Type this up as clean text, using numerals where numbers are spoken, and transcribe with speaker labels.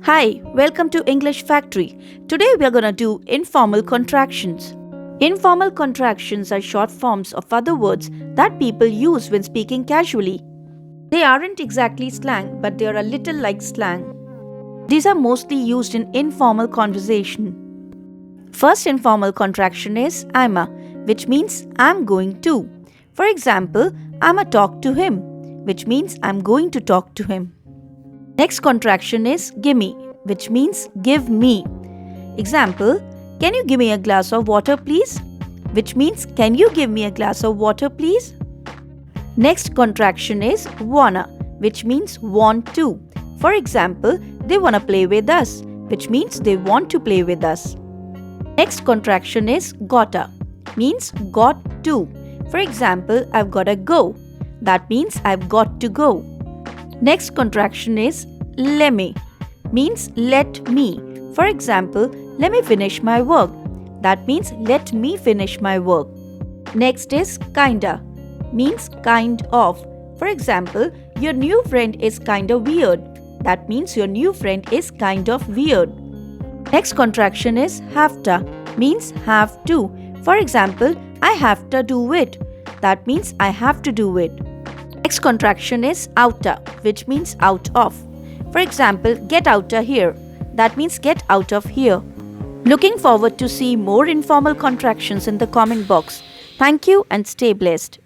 Speaker 1: Hi, welcome to English Factory. Today we are going to do informal contractions. Informal contractions are short forms of other words that people use when speaking casually. They aren't exactly slang, but they are a little like slang. These are mostly used in informal conversation. First informal contraction is Aamya, which means I'm going to. For example, I'ma talk to him, which means I'm going to talk to him. Next contraction is gimme, which means give me. Example, can you give me a glass of water please? Which means can you give me a glass of water please? Next contraction is wanna, which means want to. For example, they wanna play with us, which means they want to play with us. Next contraction is gotta, means got to. For example, I've gotta go. That means I've got to go. Next contraction is lemme, means let me. For example, let me finish my work. That means let me finish my work. Next is kinda, means kind of. For example, your new friend is kinda weird. That means your new friend is kind of weird. Next contraction is hafta, means have to. For example, I have to do it. That means I have to do it. Next contraction is outa, which means out of. For example, get outa here. That means get out of here. Looking forward to see more informal contractions in the comment box. Thank you and stay blessed.